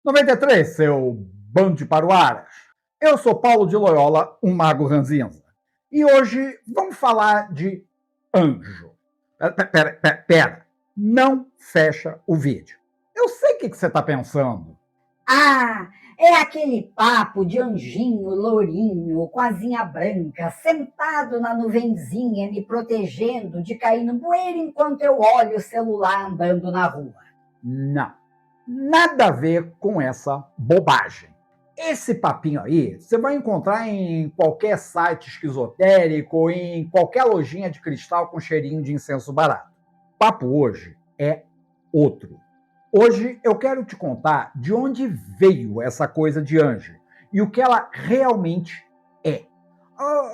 93, seu bando de paruaras. Eu sou Paulo de Loyola, um mago ranzinza. E hoje vamos falar de anjo. Pera. Não fecha o vídeo. Eu sei o que você está pensando. Ah, é aquele papo de anjinho lourinho, com asinha branca, sentado na nuvenzinha, me protegendo de cair no bueiro enquanto eu olho o celular andando na rua. Não, nada a ver com essa bobagem. Esse papinho aí você vai encontrar em qualquer site esquizotérico, em qualquer lojinha de cristal com cheirinho de incenso barato. O papo hoje é outro. Hoje eu quero te contar de onde veio essa coisa de anjo e o que ela realmente é.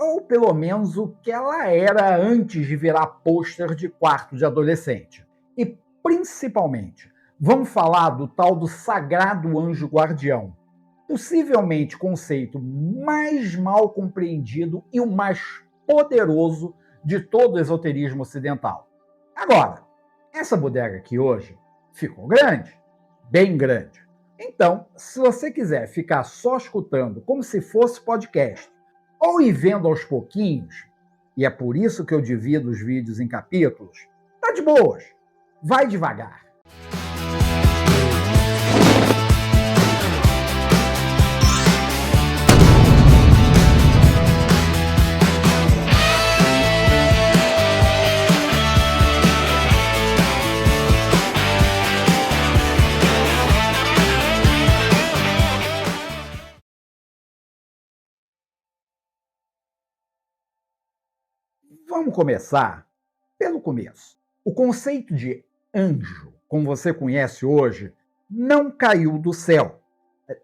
Ou pelo menos o que ela era antes de virar pôster de quarto de adolescente. E principalmente, vamos falar do tal do sagrado anjo guardião, possivelmente conceito mais mal compreendido e o mais poderoso de todo o esoterismo ocidental. Agora, essa bodega aqui hoje ficou grande, bem grande. Então, se você quiser ficar só escutando como se fosse podcast, ou ir vendo aos pouquinhos, e é por isso que eu divido os vídeos em capítulos, tá de boas, vai devagar. Vamos começar pelo começo. O conceito de anjo, como você conhece hoje, não caiu do céu.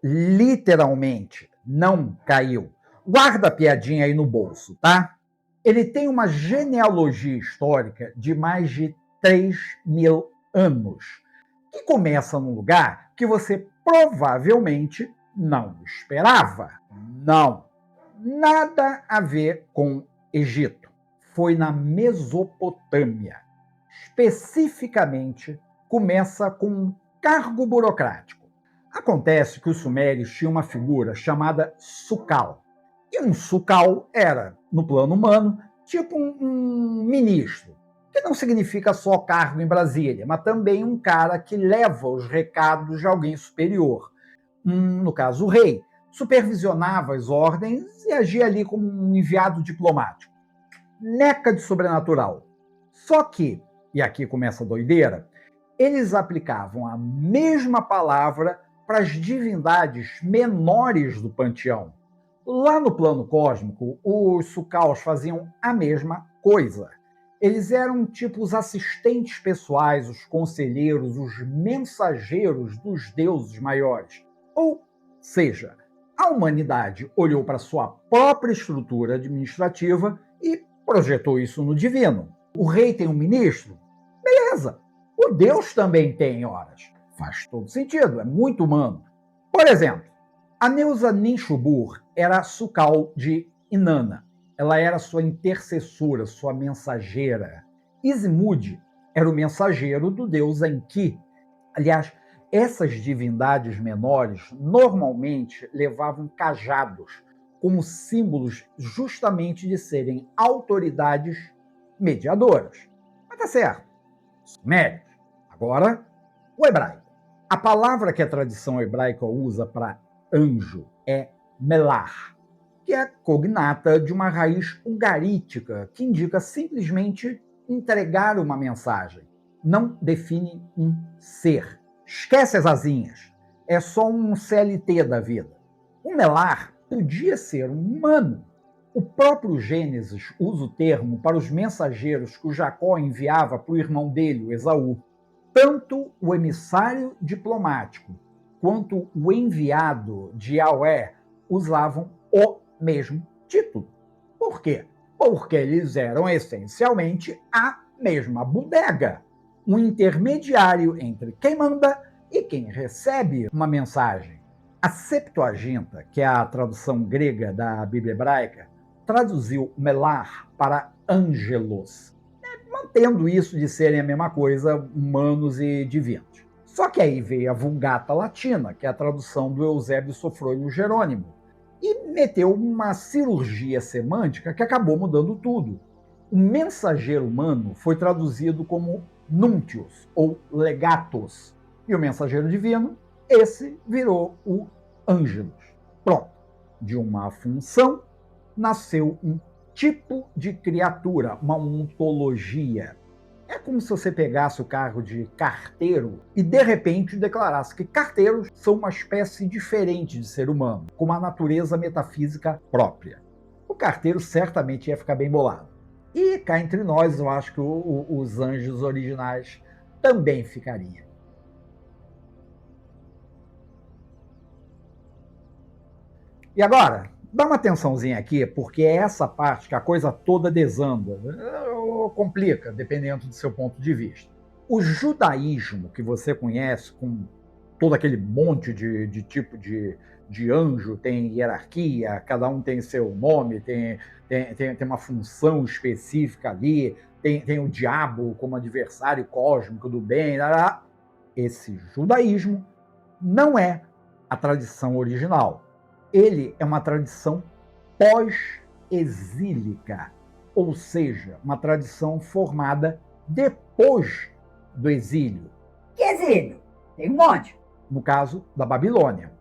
Literalmente, não caiu. Guarda a piadinha aí no bolso, tá? Ele tem uma genealogia histórica de mais de 3.000 anos, que começa num lugar que você provavelmente não esperava. Não, nada a ver com Egito. Foi na Mesopotâmia. Especificamente, começa com um cargo burocrático. Acontece que os sumérios tinham uma figura chamada Sucal. E um Sucal era, no plano humano, tipo um ministro, que não significa só cargo em Brasília, mas também um cara que leva os recados de alguém superior. No caso, o rei supervisionava as ordens e agia ali como um enviado diplomático. Neca de sobrenatural. Só que, e aqui começa a doideira, eles aplicavam a mesma palavra para as divindades menores do panteão. Lá no plano cósmico, os Sucaus faziam a mesma coisa. Eles eram tipo os assistentes pessoais, os conselheiros, os mensageiros dos deuses maiores. Ou seja, a humanidade olhou para sua própria estrutura administrativa e projetou isso no divino. O rei tem um ministro? Beleza. O Deus também tem horas. Faz todo sentido, é muito humano. Por exemplo, a Neusa Ninshubur era a Sucal de Inanna. Ela era sua intercessora, sua mensageira. Izimud era o mensageiro do deus Enki. Aliás, essas divindades menores normalmente levavam cajados como símbolos justamente de serem autoridades mediadoras. Mas tá certo. Sumérios. Agora, o hebraico. A palavra que a tradição hebraica usa para anjo é melar, que é cognata de uma raiz ugarítica que indica simplesmente entregar uma mensagem. Não define um ser. Esquece as asinhas. É só um CLT da vida. O melar podia ser um humano. O próprio Gênesis usa o termo para os mensageiros que o Jacó enviava para o irmão dele, o Esaú. Tanto o emissário diplomático quanto o enviado de Yahweh usavam o mesmo título. Por quê? Porque eles eram essencialmente a mesma bodega, um intermediário entre quem manda e quem recebe uma mensagem. A Septuaginta, que é a tradução grega da Bíblia hebraica, traduziu melar para angelos, mantendo isso de serem a mesma coisa, humanos e divinos. Só que aí veio a Vulgata Latina, que é a tradução do Eusébio Sofrônio Jerônimo, e meteu uma cirurgia semântica que acabou mudando tudo. O mensageiro humano foi traduzido como nuntius, ou legatus, e o mensageiro divino, esse virou o ângelos. Pronto. De uma função nasceu um tipo de criatura, uma ontologia. É como se você pegasse o cargo de carteiro e, de repente, declarasse que carteiros são uma espécie diferente de ser humano, com uma natureza metafísica própria. O carteiro certamente ia ficar bem bolado. E cá entre nós, eu acho que os anjos originais também ficariam. E agora, dá uma atençãozinha aqui, porque é essa parte que a coisa toda desanda, complica, dependendo do seu ponto de vista. O judaísmo que você conhece, com todo aquele monte de tipo de anjo, tem hierarquia, cada um tem seu nome, tem uma função específica ali, tem o diabo como adversário cósmico do bem. Esse judaísmo não é a tradição original. Ele é uma tradição pós-exílica, ou seja, uma tradição formada depois do exílio. Que exílio? Tem um monte. No caso da Babilônia.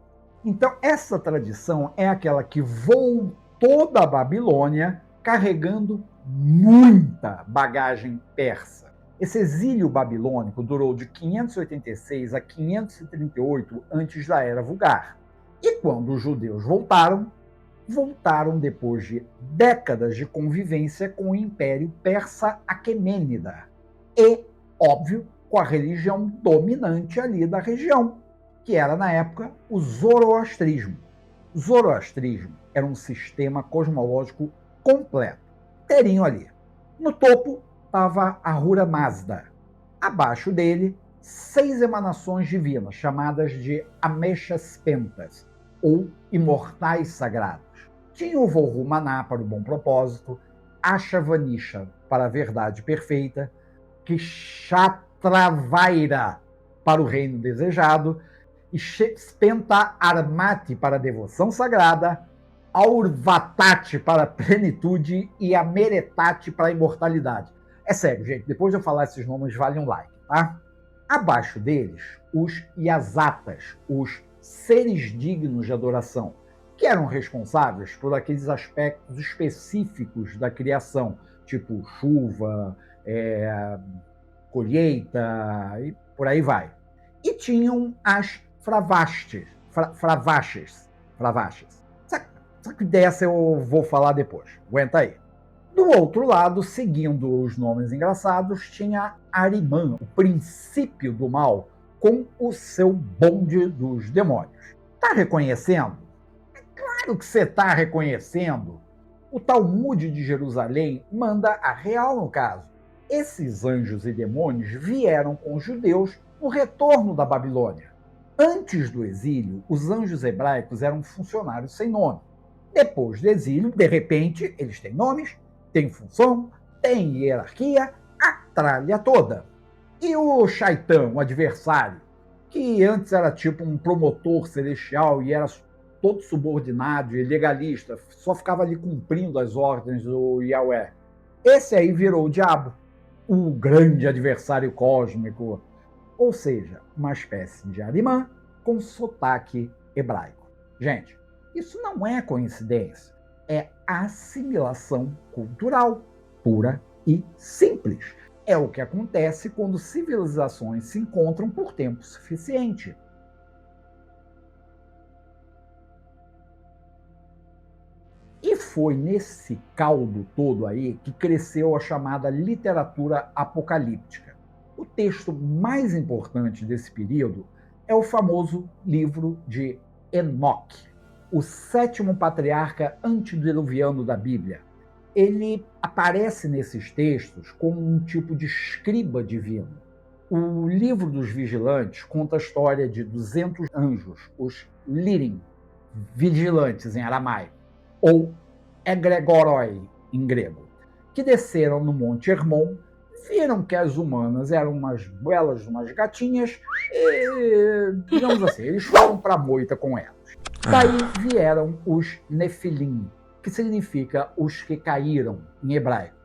Então, essa tradição é aquela que voltou da Babilônia carregando muita bagagem persa. Esse exílio babilônico durou de 586 a 538 antes da Era Vulgar. E quando os judeus voltaram depois de décadas de convivência com o Império Persa Aquemênida e, óbvio, com a religião dominante ali da região, que era, na época, o zoroastrismo. O zoroastrismo era um sistema cosmológico completo. Teriam ali. No topo estava Ahura Mazda. Abaixo dele, 6 emanações divinas, chamadas de Ameshas Pentas, ou imortais sagrados. Tinha o Vorhumaná para o bom propósito, Ashavanisha para a verdade perfeita, Kshatravaira para o reino desejado, e Spenta Armati para a devoção sagrada, Aurvatati para a plenitude e Ameretati para a imortalidade. É sério, gente, depois de eu falar esses nomes, vale um like, tá? Abaixo deles, os Yazatas, os seres dignos de adoração, que eram responsáveis por aqueles aspectos específicos da criação, tipo chuva, colheita e por aí vai. E tinham as Fravashes. Só que dessa eu vou falar depois. Aguenta aí. Do outro lado, seguindo os nomes engraçados, tinha Ahriman, o princípio do mal, com o seu bonde dos demônios. Tá reconhecendo? É claro que você está reconhecendo. O Talmud de Jerusalém manda a real no caso. Esses anjos e demônios vieram com os judeus no retorno da Babilônia. Antes do exílio, os anjos hebraicos eram funcionários sem nome. Depois do exílio, de repente, eles têm nomes, têm função, têm hierarquia, a tralha toda. E o Shaitã, o adversário, que antes era tipo um promotor celestial e era todo subordinado e legalista, só ficava ali cumprindo as ordens do Yahweh. Esse aí virou o diabo, o grande adversário cósmico, ou seja, uma espécie de Ahriman com sotaque hebraico. Gente, isso não é coincidência, é assimilação cultural, pura e simples. É o que acontece quando civilizações se encontram por tempo suficiente. E foi nesse caldo todo aí que cresceu a chamada literatura apocalíptica. O texto mais importante desse período é o famoso livro de Enoque, o 7º patriarca antediluviano da Bíblia. Ele aparece nesses textos como um tipo de escriba divino. O livro dos vigilantes conta a história de 200 anjos, os Lirim, vigilantes em aramaico, ou egregoroi em grego, que desceram no Monte Hermon viram que as humanas eram umas belas, umas gatinhas, e, digamos assim, eles foram para a moita com elas. Daí vieram os Nefilim, que significa os que caíram em hebraico.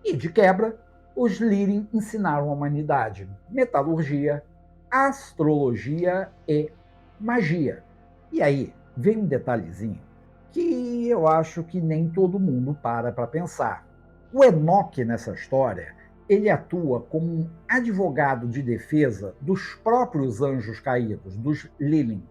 E, de quebra, os Lirim ensinaram a humanidade metalurgia, astrologia e magia. E aí, vem um detalhezinho que eu acho que nem todo mundo para pensar. O Enoque, nessa história, ele atua como um advogado de defesa dos próprios anjos caídos, dos Lilim.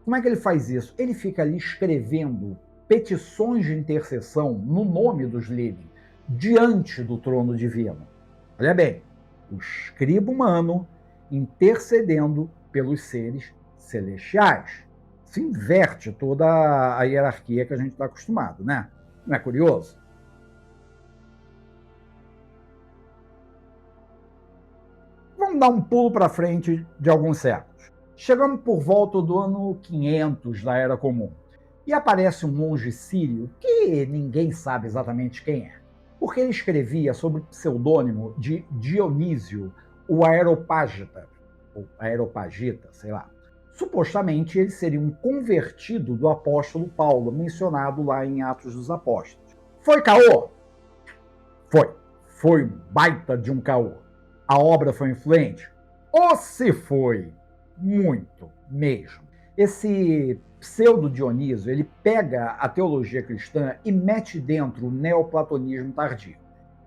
Como é que ele faz isso? Ele fica ali escrevendo petições de intercessão no nome dos Lilim, diante do trono divino. Olha bem, o escriba humano intercedendo pelos seres celestiais. Se inverte toda a hierarquia que a gente está acostumado, né? Não é curioso? Vamos dar um pulo para frente de alguns séculos. Chegamos por volta do ano 500 da Era Comum. E aparece um monge sírio que ninguém sabe exatamente quem é, porque ele escrevia sob o pseudônimo de Dionísio, o Aeropagita, ou Aeropagita, sei lá. Supostamente ele seria um convertido do apóstolo Paulo, mencionado lá em Atos dos Apóstolos. Foi caô? Foi. Foi baita de um caô. A obra foi influente? Ou se foi? Muito mesmo. Esse pseudo-Dionísio, ele pega a teologia cristã e mete dentro o neoplatonismo tardio,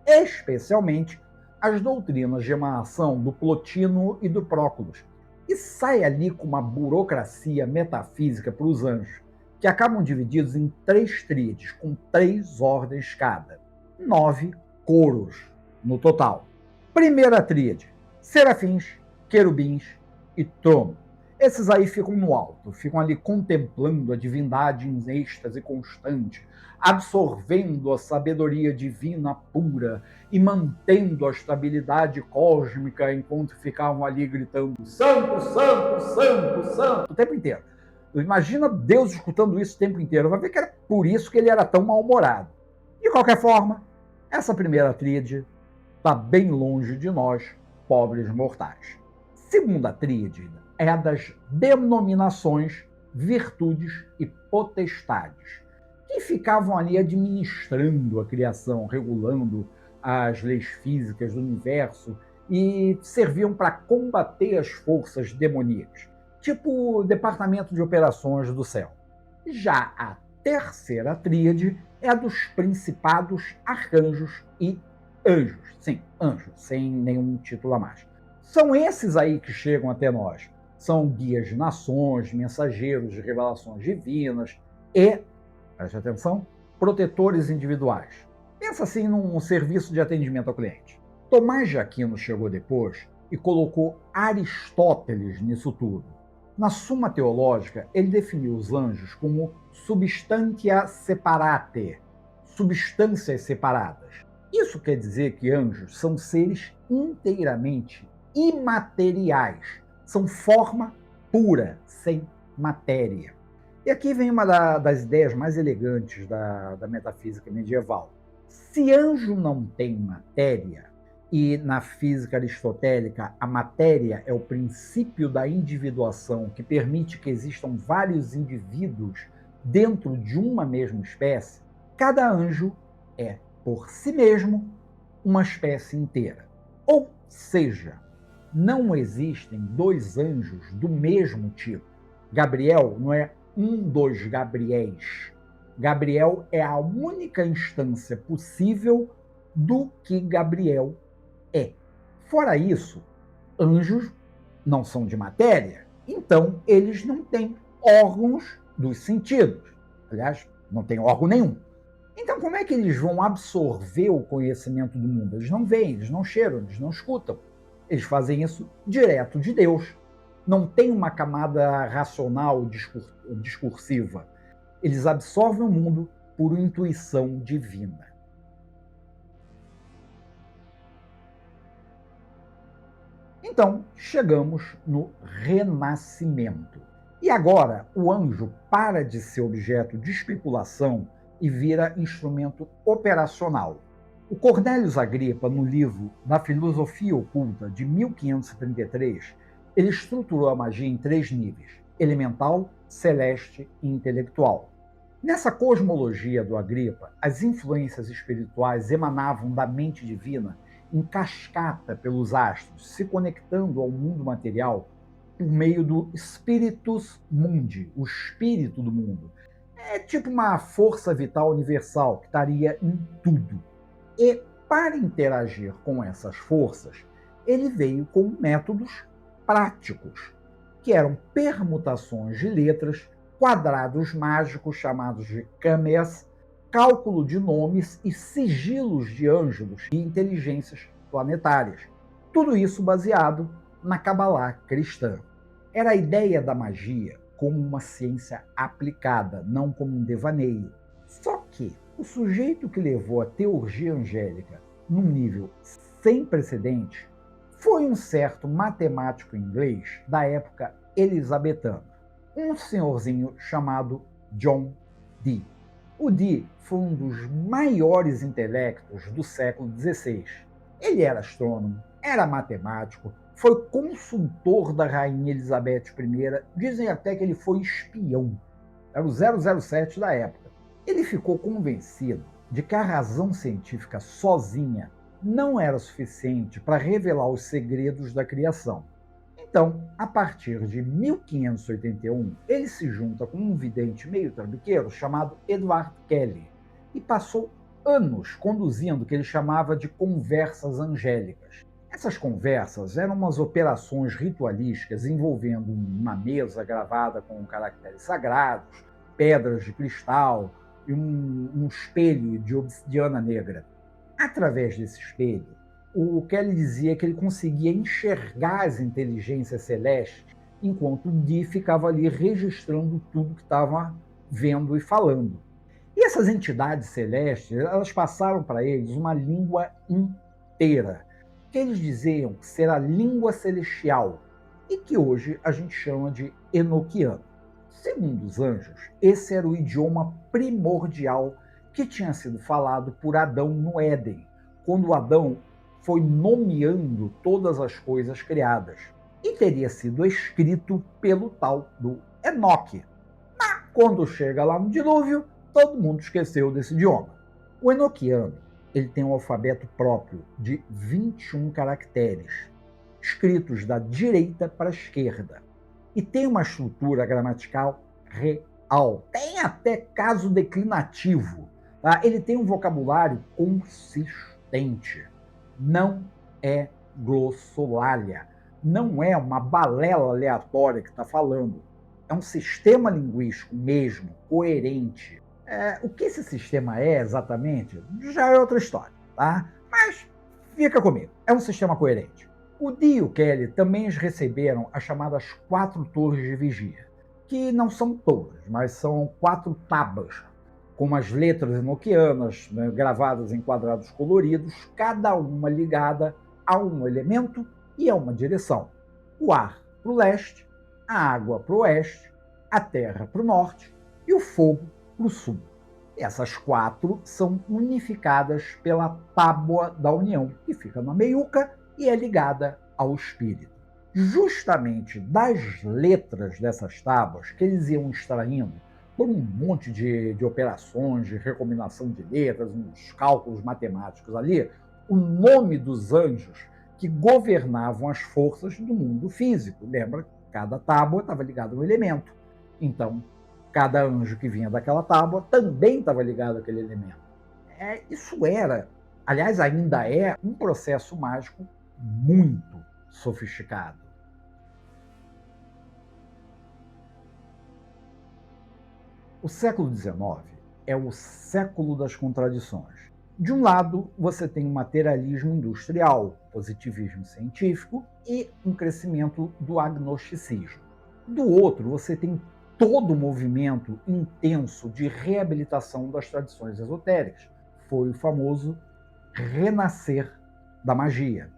especialmente as doutrinas de emanação do Plotino e do Próculos, e sai ali com uma burocracia metafísica para os anjos, que acabam divididos em 3 tríades, com 3 ordens cada. 9 coros no total. Primeira tríade, serafins, querubins e trono. Esses aí ficam no alto, ficam ali contemplando a divindade em êxtase constante, absorvendo a sabedoria divina pura e mantendo a estabilidade cósmica enquanto ficavam ali gritando santo, santo, santo, santo, o tempo inteiro. Imagina Deus escutando isso o tempo inteiro, vai ver que era por isso que ele era tão mal-humorado. De qualquer forma, essa primeira tríade está bem longe de nós, pobres mortais. Segunda tríade é a das denominações, virtudes e potestades, que ficavam ali administrando a criação, regulando as leis físicas do universo e serviam para combater as forças demoníacas, tipo o Departamento de Operações do Céu. Já a terceira tríade é a dos principados, arcanjos e anjos. Sim, anjos, sem nenhum título a mais. São esses aí que chegam até nós. São guias de nações, mensageiros de revelações divinas e, preste atenção, protetores individuais. Pensa assim num serviço de atendimento ao cliente. Tomás de Aquino chegou depois e colocou Aristóteles nisso tudo. Na Suma Teológica, ele definiu os anjos como substantia separate, substâncias separadas. Isso quer dizer que anjos são seres inteiramente imateriais, são forma pura, sem matéria. E aqui vem uma das ideias mais elegantes da metafísica medieval. Se anjo não tem matéria, e na física aristotélica a matéria é o princípio da individuação que permite que existam vários indivíduos dentro de uma mesma espécie, cada anjo é, por si mesmo, uma espécie inteira. Ou seja, não existem 2 anjos do mesmo tipo. Gabriel não é um dos Gabriéis. Gabriel é a única instância possível do que Gabriel é. Fora isso, anjos não são de matéria, então eles não têm órgãos dos sentidos. Aliás, não têm órgão nenhum. Então, como é que eles vão absorver o conhecimento do mundo? Eles não veem, eles não cheiram, eles não escutam. Eles fazem isso direto de Deus. Não tem uma camada racional discursiva. Eles absorvem o mundo por intuição divina. Então, chegamos no Renascimento. E agora, o anjo para de ser objeto de especulação e vira instrumento operacional. O Cornelius Agrippa, no livro Da Filosofia Oculta, de 1533, ele estruturou a magia em 3 níveis: elemental, celeste e intelectual. Nessa cosmologia do Agrippa, as influências espirituais emanavam da mente divina em cascata pelos astros, se conectando ao mundo material por meio do Spiritus Mundi, o espírito do mundo. É tipo uma força vital universal que estaria em tudo. E, para interagir com essas forças, ele veio com métodos práticos, que eram permutações de letras, quadrados mágicos chamados de câmeras, cálculo de nomes e sigilos de ângelos e inteligências planetárias. Tudo isso baseado na Cabalá cristã. Era a ideia da magia como uma ciência aplicada, não como um devaneio. Só que o sujeito que levou a teurgia angélica num nível sem precedentes foi um certo matemático inglês da época elisabetana, um senhorzinho chamado John Dee. O Dee foi um dos maiores intelectos do século XVI. Ele era astrônomo, era matemático, foi consultor da rainha Elizabeth I, dizem até que ele foi espião. Era o 007 da época. Ele ficou convencido de que a razão científica sozinha não era suficiente para revelar os segredos da criação. Então, a partir de 1581, ele se junta com um vidente meio trambiqueiro chamado Edward Kelly e passou anos conduzindo o que ele chamava de conversas angélicas. Essas conversas eram umas operações ritualísticas envolvendo uma mesa gravada com caracteres sagrados, pedras de cristal e um espelho de obsidiana negra. Através desse espelho, o Kelly dizia que ele conseguia enxergar as inteligências celestes, enquanto o Dee ficava ali registrando tudo que estava vendo e falando. E essas entidades celestes, elas passaram para eles uma língua inteira, que eles diziam ser a língua celestial, e que hoje a gente chama de enoquiano. Segundo os anjos, esse era o idioma primordial que tinha sido falado por Adão no Éden, quando Adão foi nomeando todas as coisas criadas, e teria sido escrito pelo tal do Enoque. Mas, quando chega lá no dilúvio, todo mundo esqueceu desse idioma. O enoquiano ele tem um alfabeto próprio de 21 caracteres, escritos da direita para a esquerda, e tem uma estrutura gramatical real. Tem até caso declinativo. Tá? Ele tem um vocabulário consistente. Não é glossolalia. Não é uma balela aleatória que está falando. É um sistema linguístico mesmo, coerente. O que esse sistema é exatamente, já é outra história, tá? Mas fica comigo, é um sistema coerente. O Dee e o Kelly também receberam as chamadas 4 torres de vigia, que não são todas, mas são 4 tábuas, com as letras enoquianas, né, gravadas em quadrados coloridos, cada uma ligada a um elemento e a uma direção. O ar para o leste, a água para o oeste, a terra para o norte e o fogo para o sul. Essas 4 são unificadas pela tábua da união, que fica na meiuca e é ligada ao espírito. Justamente das letras dessas tábuas que eles iam extraindo por um monte de operações, de recombinação de letras, uns cálculos matemáticos ali, o nome dos anjos que governavam as forças do mundo físico. Lembra? Cada tábua estava ligada a um elemento. Então, cada anjo que vinha daquela tábua também estava ligado àquele elemento. Isso era, aliás, ainda é um processo mágico muito sofisticado. O século XIX é o século das contradições. De um lado, você tem o materialismo industrial, positivismo científico e um crescimento do agnosticismo. Do outro, você tem todo o movimento intenso de reabilitação das tradições esotéricas. Foi o famoso renascer da magia.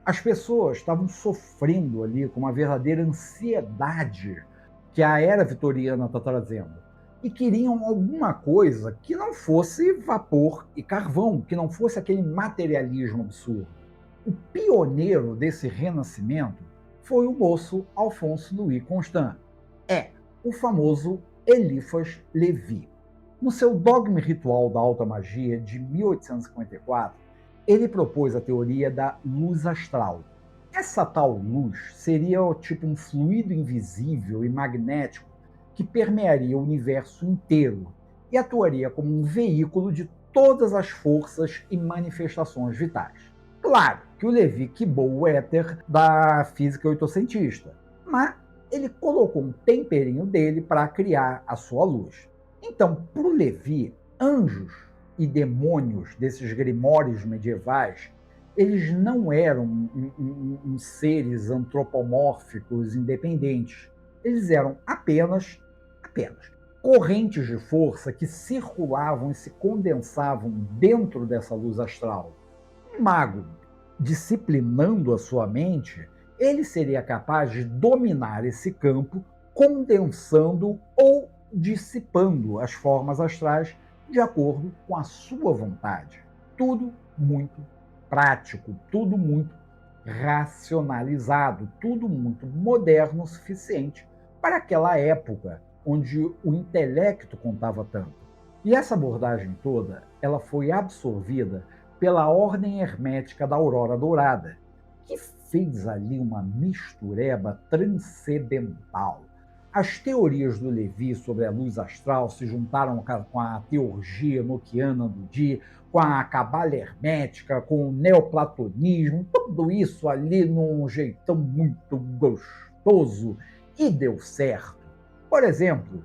As pessoas estavam sofrendo ali com uma verdadeira ansiedade que a era vitoriana está trazendo. e queriam alguma coisa que não fosse vapor e carvão, que não fosse aquele materialismo absurdo. O pioneiro desse renascimento foi o moço Alphonse Louis Constant. O famoso Eliphas Levi. No seu Dogma e Ritual da Alta Magia, de 1854, ele propôs a teoria da luz astral. Essa tal luz seria tipo um fluido invisível e magnético que permearia o universo inteiro e atuaria como um veículo de todas as forças e manifestações vitais. Claro que o Levi quibou o éter da física oitocentista, mas ele colocou um temperinho dele para criar a sua luz. Então, para o Levi, anjos e demônios desses grimórios medievais, eles não eram seres antropomórficos independentes. Eles eram apenas correntes de força que circulavam e se condensavam dentro dessa luz astral. Um mago, disciplinando a sua mente, ele seria capaz de dominar esse campo, condensando ou dissipando as formas astrais de acordo com a sua vontade. Tudo muito prático, tudo muito racionalizado, tudo muito moderno o suficiente para aquela época onde o intelecto contava tanto. E essa abordagem toda, ela foi absorvida pela Ordem Hermética da Aurora Dourada, que fez ali uma mistureba transcendental. As teorias do Levi sobre a luz astral se juntaram com a teurgia enoquiana do Di, com a cabala hermética, com o neoplatonismo, tudo isso ali num jeitão muito gostoso, e deu certo. Por exemplo,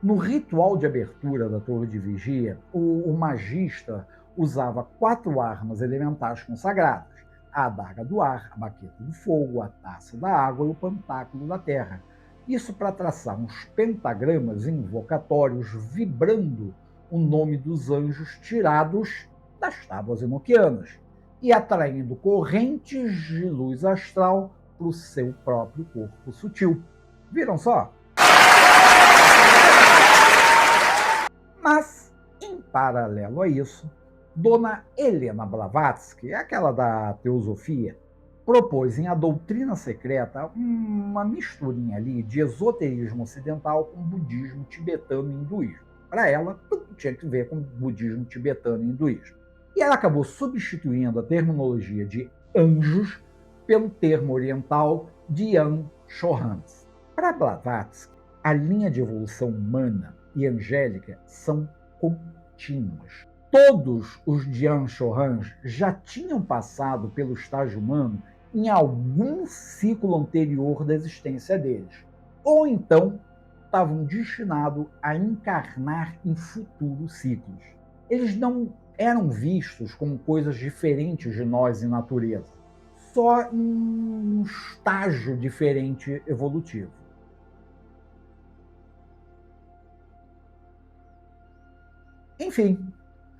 no ritual de abertura da Torre de Vigia, o magista usava 4 armas elementais consagradas: a adaga do ar, a baqueta do fogo, a taça da água e o pentáculo da terra. Isso para traçar uns pentagramas invocatórios vibrando o nome dos anjos tirados das tábuas enoquianas e atraindo correntes de luz astral para o seu próprio corpo sutil. Viram só? Mas, em paralelo a isso, Dona Helena Blavatsky, aquela da teosofia, propôs em A Doutrina Secreta uma misturinha ali de esoterismo ocidental com budismo tibetano e hinduísmo. Para ela, tudo tinha que ver com budismo tibetano e hinduísmo. E ela acabou substituindo a terminologia de anjos pelo termo oriental Dhyan Shohans. Para Blavatsky, a linha de evolução humana e angélica são contínuas. Todos os Dhyan Shohans já tinham passado pelo estágio humano em algum ciclo anterior da existência deles, ou então estavam destinados a encarnar em futuros ciclos. Eles não eram vistos como coisas diferentes de nós em natureza, só em um estágio diferente evolutivo. Enfim,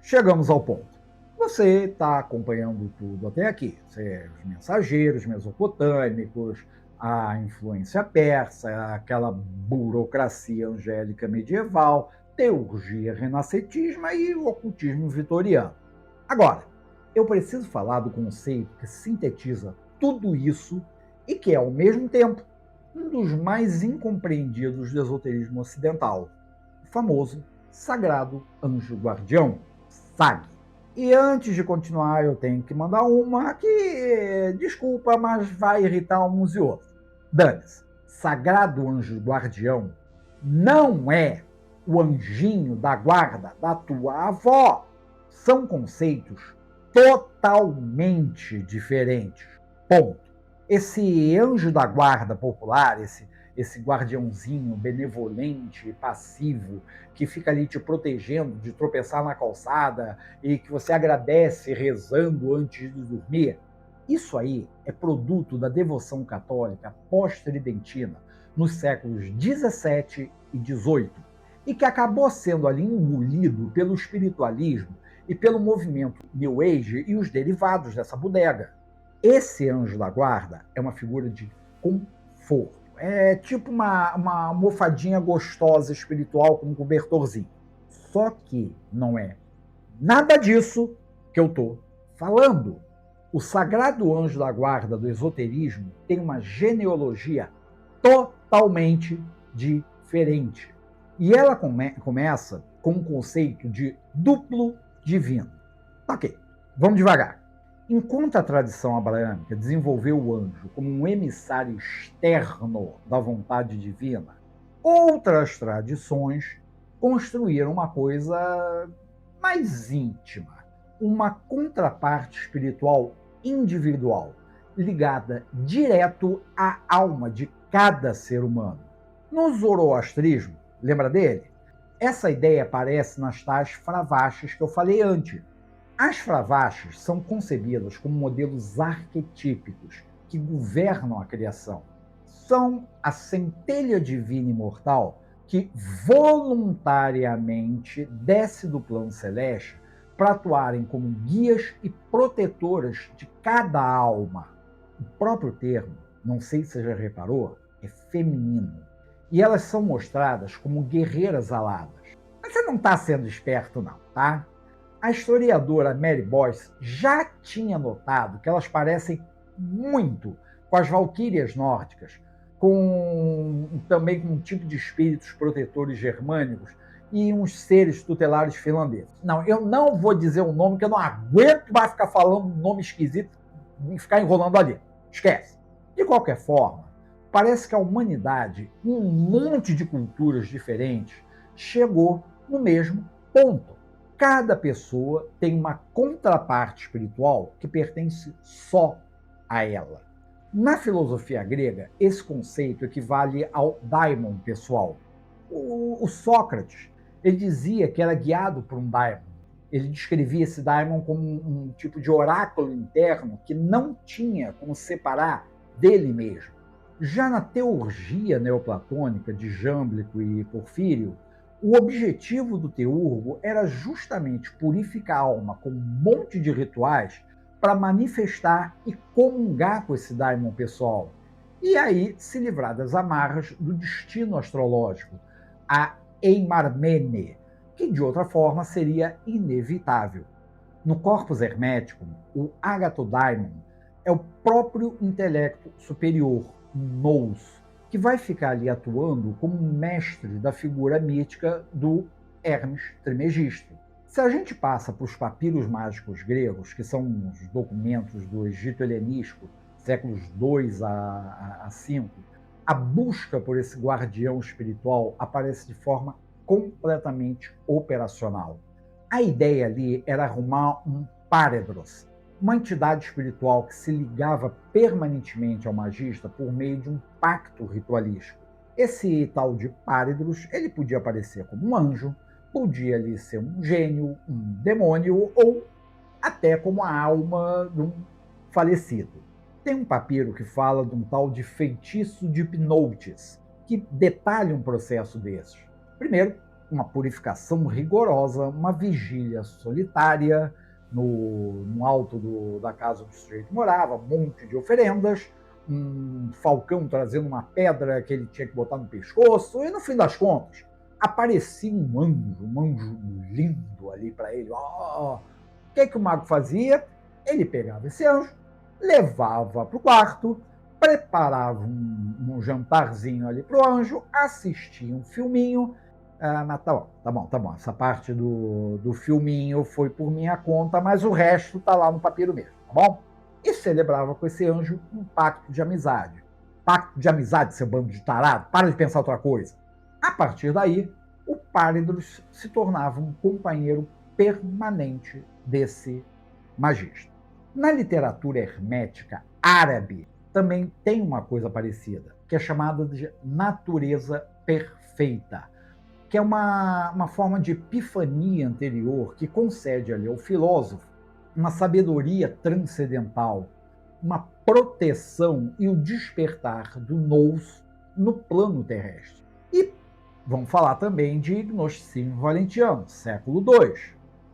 chegamos ao ponto. Você está acompanhando tudo até aqui. Os mensageiros mesopotâmicos, a influência persa, aquela burocracia angélica medieval, teurgia renascentismo e o ocultismo vitoriano. Agora, eu preciso falar do conceito que sintetiza tudo isso e que é, ao mesmo tempo, um dos mais incompreendidos do esoterismo ocidental, o famoso Sagrado Anjo Guardião, SAG. E antes de continuar, eu tenho que mandar uma que, desculpa, mas vai irritar uns e outros. Dane-se. Sagrado Anjo Guardião não é o anjinho da guarda da tua avó. São conceitos totalmente diferentes. Ponto. Esse anjo da guarda popular, esse guardiãozinho benevolente e passivo que fica ali te protegendo de tropeçar na calçada e que você agradece rezando antes de dormir, isso aí é produto da devoção católica pós-tridentina nos séculos 17 e 18 e que acabou sendo ali engolido pelo espiritualismo e pelo movimento New Age e os derivados dessa bodega. Esse anjo da guarda é uma figura de conforto. É tipo uma almofadinha gostosa espiritual com um cobertorzinho. Só que não é nada disso que eu estou falando. O sagrado anjo da guarda do esoterismo tem uma genealogia totalmente diferente. E ela começa com um conceito de duplo divino. Ok, vamos devagar. Enquanto a tradição abraâmica desenvolveu o anjo como um emissário externo da vontade divina, outras tradições construíram uma coisa mais íntima, uma contraparte espiritual individual, ligada direto à alma de cada ser humano. No zoroastrismo, lembra dele? Essa ideia aparece nas tais fravashis que eu falei antes. As fravashis são concebidas como modelos arquetípicos que governam a criação. São a centelha divina imortal que voluntariamente desce do plano celeste para atuarem como guias e protetoras de cada alma. O próprio termo, não sei se você já reparou, é feminino. E elas são mostradas como guerreiras aladas. Mas você não está sendo esperto, não, tá? A historiadora Mary Boyce já tinha notado que elas parecem muito com as valquírias nórdicas, também com um tipo de espíritos protetores germânicos e uns seres tutelares finlandeses. Não, eu não vou dizer o nome, que eu não aguento mais ficar falando um nome esquisito e ficar enrolando ali. Esquece. De qualquer forma, parece que a humanidade, em um monte de culturas diferentes, chegou no mesmo ponto. Cada pessoa tem uma contraparte espiritual que pertence só a ela. Na filosofia grega, esse conceito equivale ao daimon pessoal. O Sócrates, ele dizia que era guiado por um daimon. Ele descrevia esse daimon como um tipo de oráculo interno que não tinha como separar dele mesmo. Já na teurgia neoplatônica de Jâmblico e Porfírio, o objetivo do teurgo era justamente purificar a alma com um monte de rituais para manifestar e comungar com esse daimon pessoal. E aí se livrar das amarras do destino astrológico, a Eimarmene, que de outra forma seria inevitável. No corpus hermético, o Agathodaimon é o próprio intelecto superior, um nous, que vai ficar ali atuando como mestre da figura mítica do Hermes Trismegisto. Se a gente passa para os papiros mágicos gregos, que são os documentos do Egito helenístico, séculos II a V, a busca por esse guardião espiritual aparece de forma completamente operacional. A ideia ali era arrumar um páredros, uma entidade espiritual que se ligava permanentemente ao magista por meio de um pacto ritualístico. Esse tal de páredros, ele podia aparecer como um anjo, podia ali ser um gênio, um demônio ou até como a alma de um falecido. Tem um papiro que fala de um tal de feitiço de Hipnoutes, que detalha um processo desses. Primeiro, uma purificação rigorosa, uma vigília solitária no alto da casa onde o sujeito morava, um monte de oferendas, um falcão trazendo uma pedra que ele tinha que botar no pescoço, e no fim das contas, aparecia um anjo lindo ali para ele. O que o mago fazia? Ele pegava esse anjo, levava para o quarto, preparava um jantarzinho ali para o anjo, assistia um filminho. Mas tá bom. Essa parte do filminho foi por minha conta, mas o resto tá lá no papiro mesmo, tá bom? E celebrava com esse anjo um pacto de amizade. Pacto de amizade, seu bando de tarado, para de pensar outra coisa. A partir daí, o Páridros se tornava um companheiro permanente desse magista. Na literatura hermética árabe, também tem uma coisa parecida, que é chamada de natureza perfeita, que é uma forma de epifania anterior que concede ali ao filósofo uma sabedoria transcendental, uma proteção e o despertar do nous no plano terrestre. E vamos falar também de gnosticismo valentiano, século II.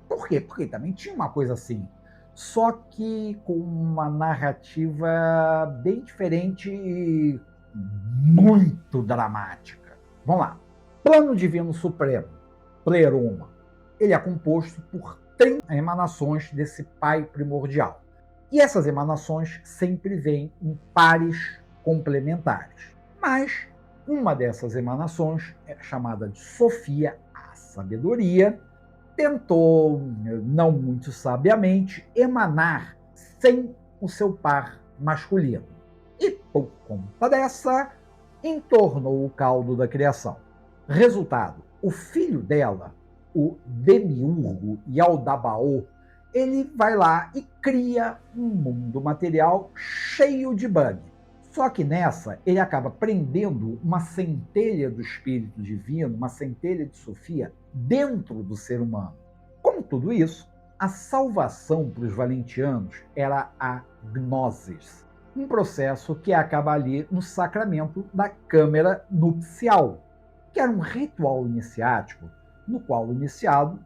Por quê? Porque também tinha uma coisa assim, só que com uma narrativa bem diferente e muito dramática. Vamos lá. Plano Divino Supremo, Pleroma, ele é composto por 30 emanações desse Pai primordial. E essas emanações sempre vêm em pares complementares. Mas uma dessas emanações, chamada de Sofia, a sabedoria, tentou, não muito sabiamente, emanar sem o seu par masculino. E, por conta dessa, entornou o caldo da criação. Resultado, o filho dela, o Demiurgo Yaldabaoth, ele vai lá e cria um mundo material cheio de bug. Só que nessa, ele acaba prendendo uma centelha do Espírito Divino, uma centelha de Sofia, dentro do ser humano. Com tudo isso, a salvação para os valentianos era a gnosis, um processo que acaba ali no sacramento da câmara nupcial, que era um ritual iniciático no qual o iniciado,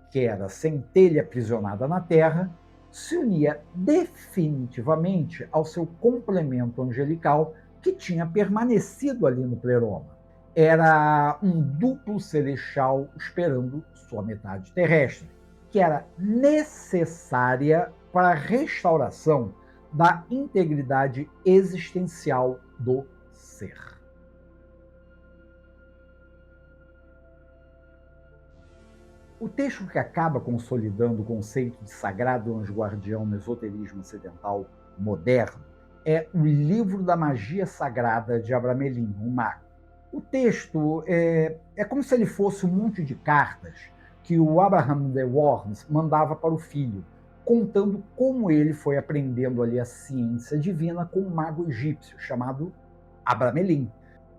que era centelha aprisionada na terra, se unia definitivamente ao seu complemento angelical que tinha permanecido ali no pleroma. Era um duplo celestial esperando sua metade terrestre, que era necessária para a restauração da integridade existencial do ser. O texto que acaba consolidando o conceito de sagrado anjo guardião no esoterismo ocidental moderno é o Livro da Magia Sagrada de Abramelin, um mago. O texto é como se ele fosse um monte de cartas que o Abraham de Worms mandava para o filho, contando como ele foi aprendendo ali a ciência divina com um mago egípcio chamado Abramelin.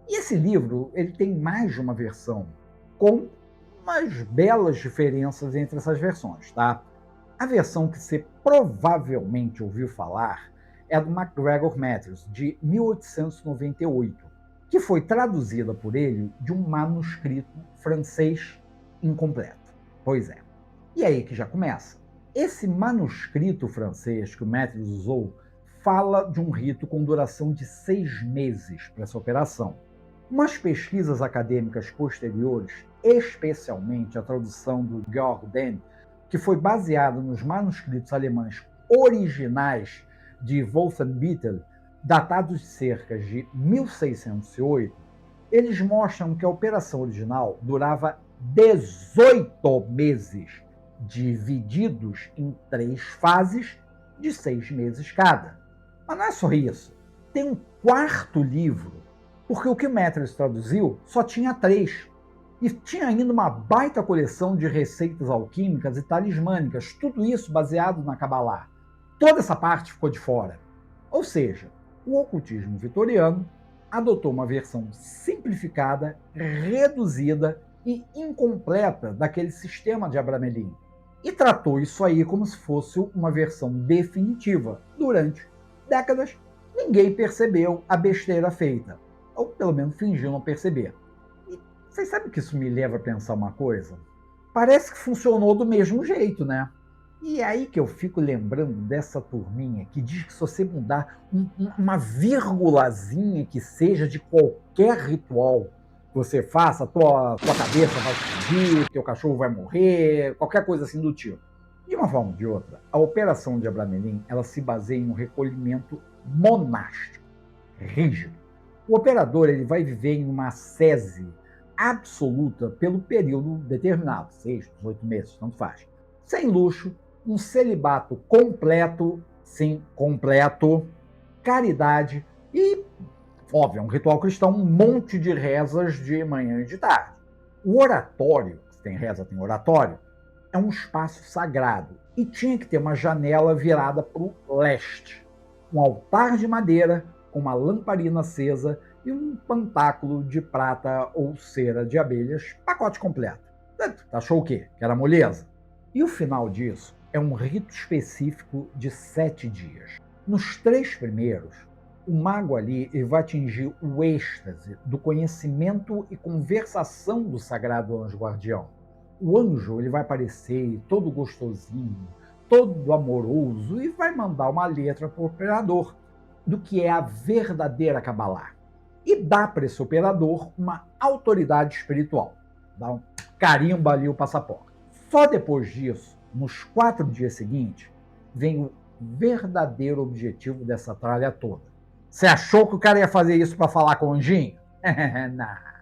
E esse livro ele tem mais de uma versão, com umas belas diferenças entre essas versões, tá? A versão que você provavelmente ouviu falar é a do MacGregor Matters, de 1898, que foi traduzida por ele de um manuscrito francês incompleto. Pois é. E aí que já começa. Esse manuscrito francês que o Matters usou fala de um rito com duração de 6 meses para essa operação. Umas pesquisas acadêmicas posteriores, especialmente a tradução do Georg Dehn, que foi baseada nos manuscritos alemães originais de Wolfenbüttel, datados de cerca de 1608, eles mostram que a operação original durava 18 meses, divididos em 3 fases de 6 meses cada. Mas não é só isso. Tem um quarto livro, porque o que Matters traduziu só tinha 3. E tinha ainda uma baita coleção de receitas alquímicas e talismânicas, tudo isso baseado na Kabbalah. Toda essa parte ficou de fora. Ou seja, o ocultismo vitoriano adotou uma versão simplificada, reduzida e incompleta daquele sistema de Abramelin e tratou isso aí como se fosse uma versão definitiva. Durante décadas, ninguém percebeu a besteira feita, ou pelo menos fingiu não perceber. E vocês sabem que isso me leva a pensar uma coisa? Parece que funcionou do mesmo jeito, né? E é aí que eu fico lembrando dessa turminha que diz que se você mudar uma vírgulazinha que seja de qualquer ritual que você faça, tua cabeça vai explodir, teu cachorro vai morrer, qualquer coisa assim do tipo. De uma forma ou de outra, a operação de Abramelin ela se baseia em um recolhimento monástico, rígido. O operador ele vai viver em uma ascese absoluta pelo período determinado, 6, 18 meses, tanto faz. Sem luxo, um celibato completo, sim, completo, caridade e, óbvio, um ritual cristão, um monte de rezas de manhã e de tarde. O oratório, se tem reza, tem oratório, é um espaço sagrado e tinha que ter uma janela virada para o leste, um altar de madeira com uma lamparina acesa e um pantáculo de prata ou cera de abelhas, pacote completo. Achou o quê? Que era moleza? E o final disso é um rito específico de 7 dias. Nos 3 primeiros, o mago ali ele vai atingir o êxtase do conhecimento e conversação do sagrado anjo guardião. O anjo ele vai aparecer todo gostosinho, todo amoroso e vai mandar uma letra para o operador do que é a verdadeira Kabbalah. e dá para esse operador uma autoridade espiritual. Dá um carimbo ali o passaporte. Só depois disso, nos 4 dias seguintes, vem o verdadeiro objetivo dessa tralha toda. Você achou que o cara ia fazer isso para falar com o anjinho? Não.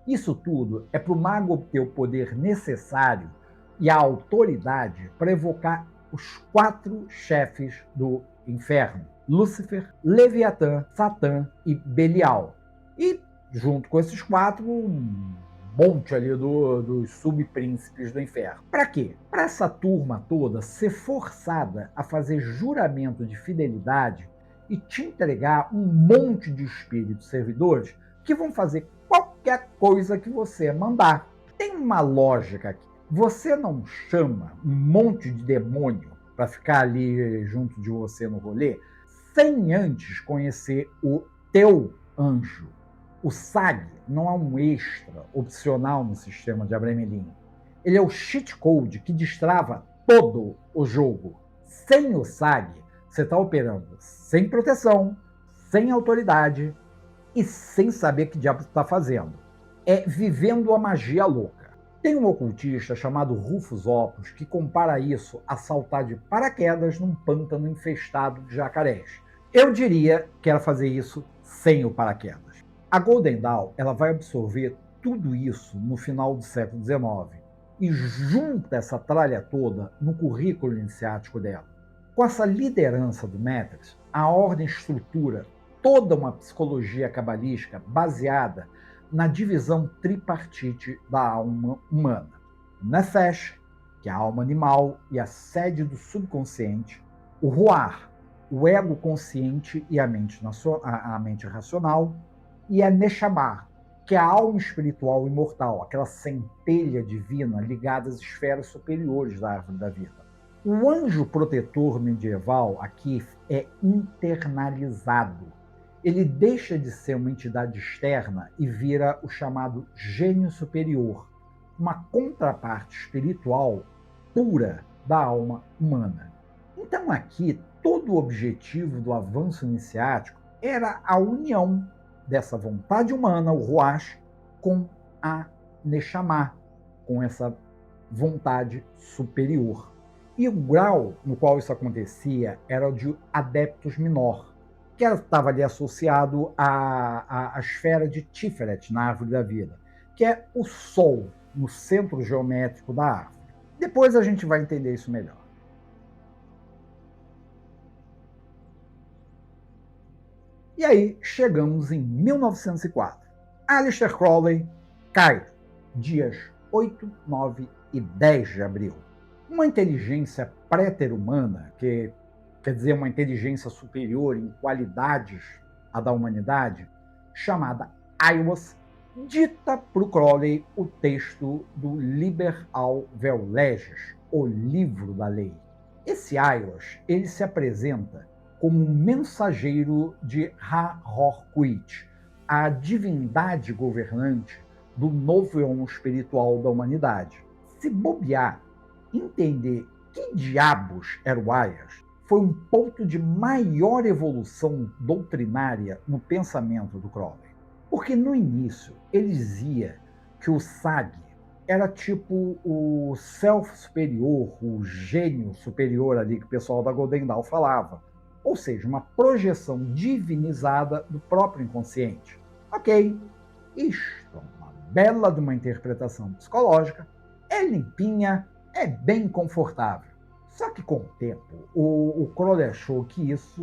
Isso tudo é para o mago obter o poder necessário e a autoridade para evocar os 4 chefes do inferno: Lúcifer, Leviatã, Satã e Belial. E, junto com esses 4, um monte ali dos subpríncipes do inferno. Para quê? Para essa turma toda ser forçada a fazer juramento de fidelidade e te entregar um monte de espíritos servidores que vão fazer qualquer coisa que você mandar. Tem uma lógica aqui. Você não chama um monte de demônio para ficar ali junto de você no rolê sem antes conhecer o teu anjo. O SAG não é um extra opcional no sistema de Abramelin. Ele é o cheat code que destrava todo o jogo. Sem o SAG, você está operando sem proteção, sem autoridade e sem saber que diabo está fazendo. É vivendo a magia louca. Tem um ocultista chamado Rufus Opus que compara isso a saltar de paraquedas num pântano infestado de jacarés. Eu diria que era fazer isso sem o paraquedas. A Golden Dawn ela vai absorver tudo isso no final do século XIX e junta essa tralha toda no currículo iniciático dela. Com essa liderança do Matrix, a Ordem estrutura toda uma psicologia cabalística baseada na divisão tripartite da alma humana. O Nefesh, que é a alma animal e a sede do subconsciente, o Ruach, o ego consciente e a mente racional, e a Neshama, que é a alma espiritual imortal, aquela centelha divina ligada às esferas superiores da árvore da vida. O anjo protetor medieval aqui é internalizado. Ele deixa de ser uma entidade externa e vira o chamado gênio superior, uma contraparte espiritual pura da alma humana. Então aqui, todo o objetivo do avanço iniciático era a união dessa vontade humana, o Ruach, com a Neshama, com essa vontade superior. E o grau no qual isso acontecia era o de Adeptus Minor, que estava ali associado à esfera de Tiferet, na árvore da vida, que é o Sol, no centro geométrico da árvore. Depois a gente vai entender isso melhor. E aí chegamos em 1904. Aleister Crowley, Cairo, dias 8, 9 e 10 de abril. Uma inteligência pré-terumana, que quer dizer uma inteligência superior em qualidades à da humanidade, chamada Aiwass, dita para o Crowley o texto do Liber al Vel Leges, o livro da lei. Esse Aiwass, ele se apresenta como um mensageiro de Ha-Hor-Kuit, a divindade governante do novo eon espiritual da humanidade. Se bobear, entender que diabos era o Aiwass foi um ponto de maior evolução doutrinária no pensamento do Crowley. Porque no início ele dizia que o SAG era tipo o self superior, o gênio superior ali que o pessoal da Golden Dawn falava. Ou seja, uma projeção divinizada do próprio inconsciente. Ok, isto é uma bela de uma interpretação psicológica, é limpinha, é bem confortável. Só que com o tempo, o Crowley achou que isso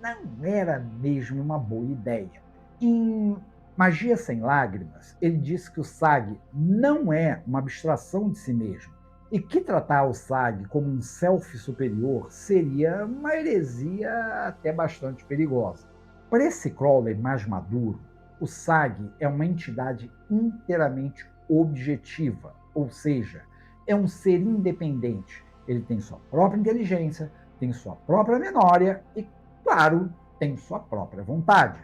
não era mesmo uma boa ideia. Em Magia Sem Lágrimas, ele disse que o SAG não é uma abstração de si mesmo e que tratar o SAG como um self superior seria uma heresia até bastante perigosa. Para esse Crowley mais maduro, o SAG é uma entidade inteiramente objetiva, ou seja, é um ser independente. Ele tem sua própria inteligência, tem sua própria memória e, claro, tem sua própria vontade.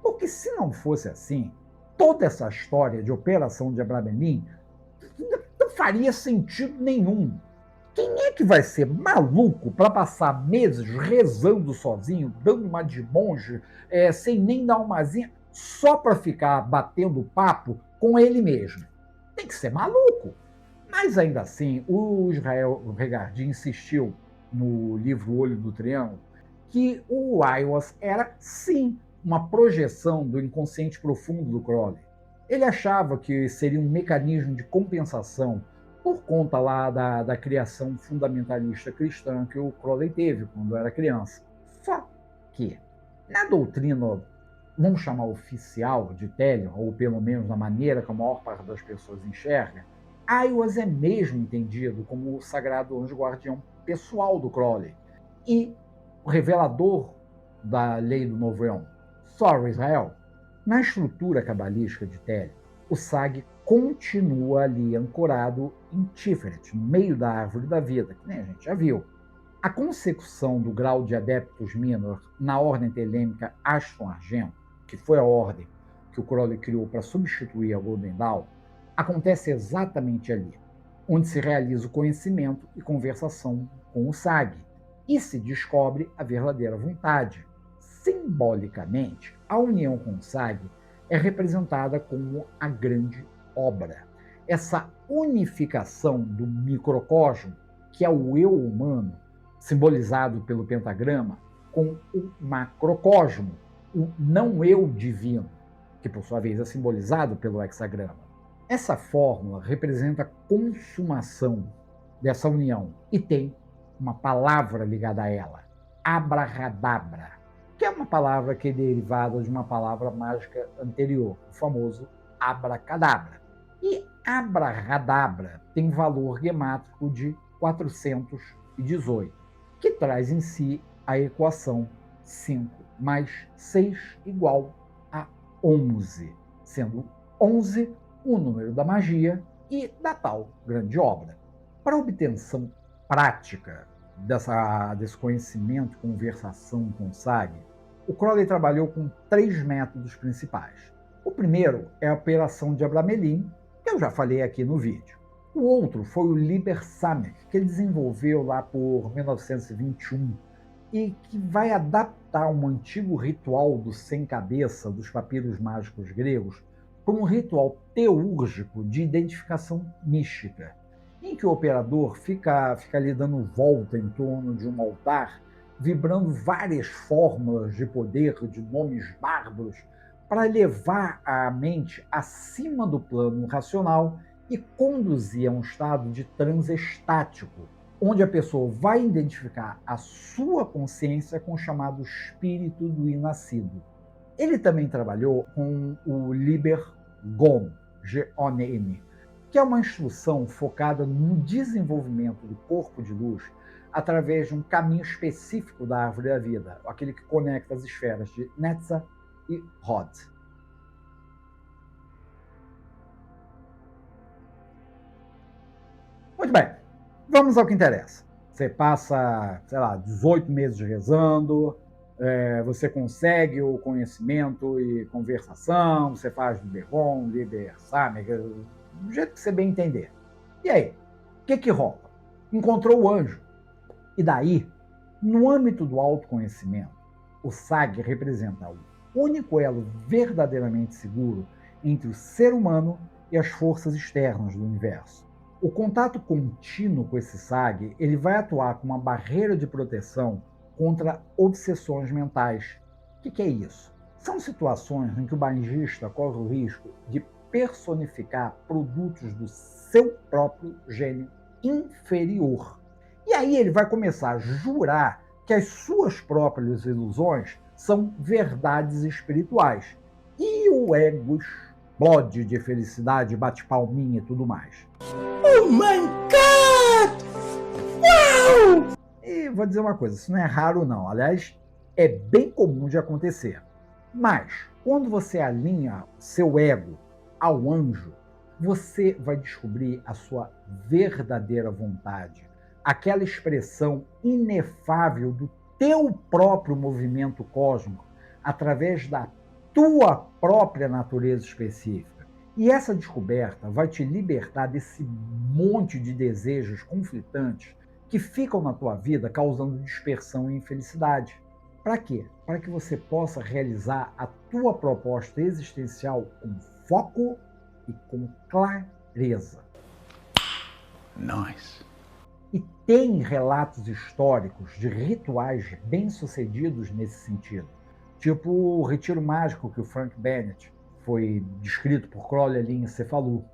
Porque se não fosse assim, toda essa história de operação de Abramelin não faria sentido nenhum. Quem é que vai ser maluco para passar meses rezando sozinho, dando uma de monge, sem nem dar uma zinha, só para ficar batendo papo com ele mesmo. Tem que ser maluco. Mas ainda assim, o Israel Regardie insistiu no livro Olho do Triângulo que o Aiwass era, sim, uma projeção do inconsciente profundo do Crowley. Ele achava que seria um mecanismo de compensação por conta lá da criação fundamentalista cristã que o Crowley teve quando era criança. Só que, na doutrina, vamos chamar oficial de Thelion, ou pelo menos na maneira que a maior parte das pessoas enxerga, Aiwass é mesmo entendido como o sagrado anjo guardião pessoal do Crowley e o revelador da lei do Novo Éon. Sorry, Israel. Na estrutura cabalística de Thelion, o Sag continua ali ancorado em Tiferet, no meio da árvore da vida, que nem a gente já viu. A consecução do grau de Adeptus Minor na ordem telêmica Astron Argento, que foi a ordem que o Crowley criou para substituir a Golden Dawn, acontece exatamente ali, onde se realiza o conhecimento e conversação com o Sag, e se descobre a verdadeira vontade. Simbolicamente, a união com o Sag é representada como a grande obra. Essa unificação do microcosmo, que é o eu humano, simbolizado pelo pentagrama, com o macrocosmo, o não-eu divino, que por sua vez é simbolizado pelo hexagrama. Essa fórmula representa a consumação dessa união e tem uma palavra ligada a ela, Abrahadabra, que é uma palavra que é derivada de uma palavra mágica anterior, o famoso abracadabra. E Abrahadabra tem valor gemátrico de 418, que traz em si a equação 5 mais 6 igual a 11, sendo 11 o número da magia e da tal grande obra. Para a obtenção prática desse conhecimento e conversação com o Sag, o Crowley trabalhou com 3 métodos principais. O primeiro é a operação de Abramelin, que eu já falei aqui no vídeo. O outro foi o Liber Samekh, que ele desenvolveu lá por 1921 e que vai adaptar um antigo ritual do sem cabeça dos papiros mágicos gregos para um ritual teúrgico de identificação mística, em que o operador fica ali dando volta em torno de um altar, vibrando várias fórmulas de poder, de nomes bárbaros, para levar a mente acima do plano racional e conduzir a um estado de transe estático, onde a pessoa vai identificar a sua consciência com o chamado espírito do inascido. Ele também trabalhou com o Liber Gon, G-O-N-M, que é uma instrução focada no desenvolvimento do corpo de luz através de um caminho específico da árvore da vida, aquele que conecta as esferas de Netzah e Hod. Muito bem, vamos ao que interessa. Você passa, 18 meses rezando, você consegue o conhecimento e conversação, você faz Liber Gon, Liber Samekh, do jeito que você bem entender. E aí, o que rola? Encontrou o anjo. E daí, no âmbito do autoconhecimento, o Sag representa o único elo verdadeiramente seguro entre o ser humano e as forças externas do universo. O contato contínuo com esse Sag, ele vai atuar como uma barreira de proteção contra obsessões mentais. O que é isso? São situações em que o magista corre o risco de personificar produtos do seu próprio gênio inferior. E aí ele vai começar a jurar que as suas próprias ilusões são verdades espirituais. E o ego explode de felicidade, bate palminha e tudo mais. Oh my God! Uau! E vou dizer uma coisa, isso não é raro não. Aliás, é bem comum de acontecer. Mas, quando você alinha seu ego ao anjo, você vai descobrir a sua verdadeira vontade, aquela expressão inefável do teu próprio movimento cósmico, através da tua própria natureza específica. E essa descoberta vai te libertar desse monte de desejos conflitantes que ficam na tua vida causando dispersão e infelicidade. Para quê? Para que você possa realizar a tua proposta existencial com foco e com clareza. Nice. E tem relatos históricos de rituais bem-sucedidos nesse sentido, tipo o retiro mágico que o Frank Bennett foi descrito por Crowley ali em Cefalu.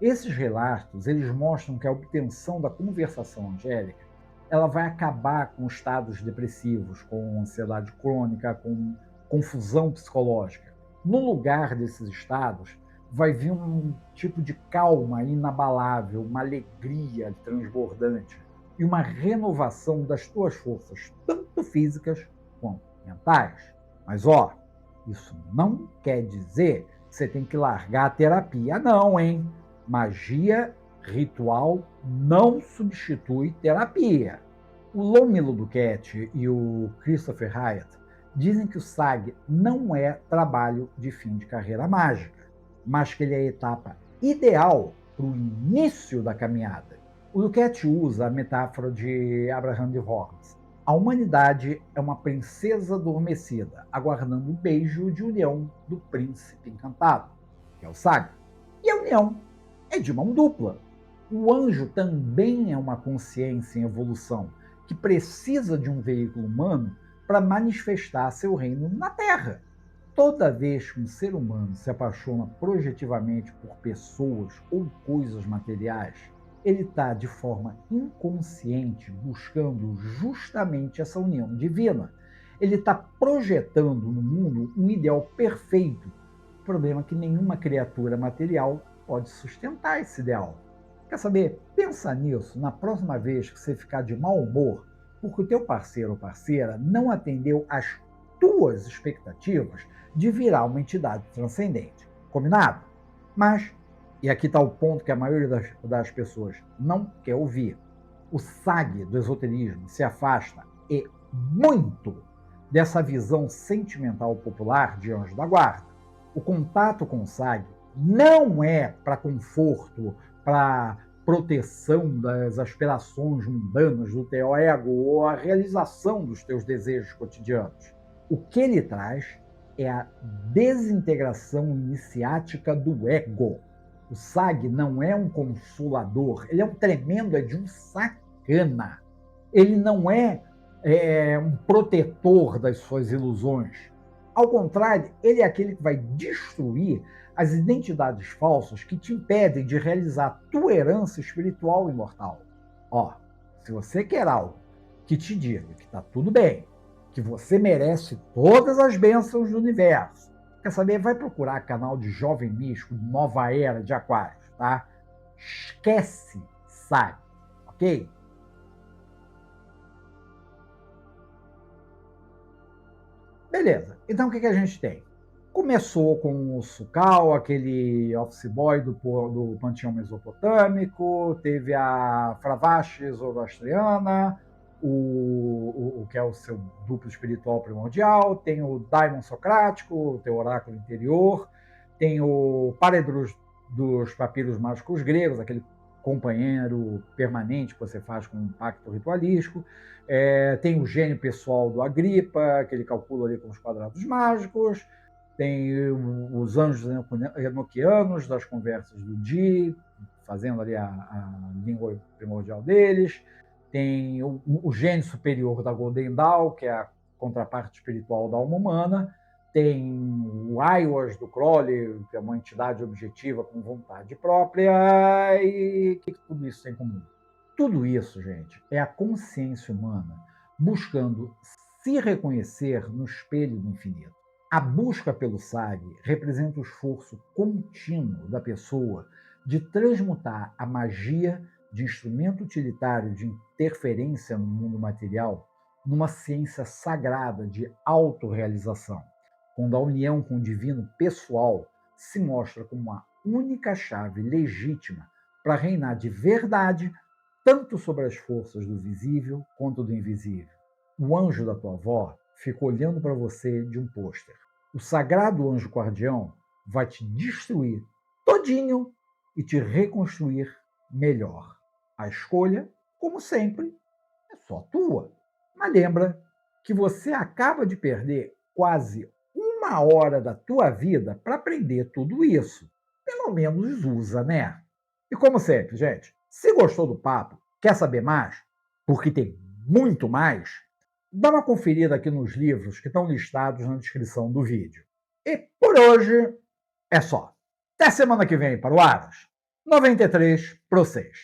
Esses relatos, eles mostram que a obtenção da conversação angélica, ela vai acabar com estados depressivos, com ansiedade crônica, com confusão psicológica. No lugar desses estados, vai vir um tipo de calma inabalável, uma alegria transbordante e uma renovação das tuas forças, tanto físicas quanto mentais. Mas, isso não quer dizer que você tem que largar a terapia, não, hein? Magia ritual não substitui terapia. O Lomilo Duquette e o Christopher Hyatt dizem que o SAG não é trabalho de fim de carreira mágica, mas que ele é a etapa ideal para o início da caminhada. O Duquette usa a metáfora de Abraham de Worms. A humanidade é uma princesa adormecida, aguardando o beijo de união do príncipe encantado, que é o SAG. E a união é de mão dupla. O anjo também é uma consciência em evolução, que precisa de um veículo humano para manifestar seu reino na Terra. Toda vez que um ser humano se apaixona projetivamente por pessoas ou coisas materiais, ele está de forma inconsciente buscando justamente essa união divina. Ele está projetando no mundo um ideal perfeito. O problema é que nenhuma criatura material pode sustentar esse ideal. Quer saber? Pensa nisso na próxima vez que você ficar de mau humor porque o teu parceiro ou parceira não atendeu às tuas expectativas de virar uma entidade transcendente. Combinado? Mas, e aqui está o ponto que a maioria das pessoas não quer ouvir, o SAG do esoterismo se afasta e muito dessa visão sentimental popular de anjo da guarda. O contato com o SAG não é para conforto, para proteção das aspirações mundanas do teu ego ou a realização dos teus desejos cotidianos. O que ele traz é a desintegração iniciática do ego. O SAG não é um consolador, ele é um tremendo, é de um sacana. Ele não é um protetor das suas ilusões. Ao contrário, ele é aquele que vai destruir as identidades falsas que te impedem de realizar a tua herança espiritual imortal. Se você quer algo que te diga que está tudo bem, que você merece todas as bênçãos do universo, quer saber? Vai procurar canal de Jovem Místico, Nova Era de Aquários, tá? Esquece SAG, ok? Beleza, então o que a gente tem? Começou com o Sucal, aquele office boy do panteão mesopotâmico, teve a Fravashi zoroastriana, o que é o seu duplo espiritual primordial, tem o Daimon socrático, o teu oráculo interior, tem o Paredros dos papiros mágicos gregos, aquele companheiro permanente que você faz com um pacto ritualístico, tem o gênio pessoal do Agripa, que ele calcula ali com os quadrados mágicos, tem os anjos enoquianos das conversas do Di, fazendo ali a língua primordial deles, tem o gênio superior da Golden Dawn, que é a contraparte espiritual da alma humana, tem o Aiwash do Crowley, que é uma entidade objetiva com vontade própria, e o que tudo isso tem em comum? Tudo isso, gente, é a consciência humana buscando se reconhecer no espelho do infinito. A busca pelo SAG representa o esforço contínuo da pessoa de transmutar a magia de instrumento utilitário de interferência no mundo material numa ciência sagrada de autorrealização, quando a união com o divino pessoal se mostra como uma única chave legítima para reinar de verdade tanto sobre as forças do visível quanto do invisível. O anjo da tua avó fica olhando para você de um pôster. O sagrado anjo guardião vai te destruir todinho e te reconstruir melhor. A escolha, como sempre, é só tua. Mas lembra que você acaba de perder quase 1 hora da tua vida para aprender tudo isso. Pelo menos usa, né? E como sempre, gente, se gostou do papo, quer saber mais, porque tem muito mais, dá uma conferida aqui nos livros que estão listados na descrição do vídeo. E por hoje é só. Até semana que vem para o Aras 93 para vocês.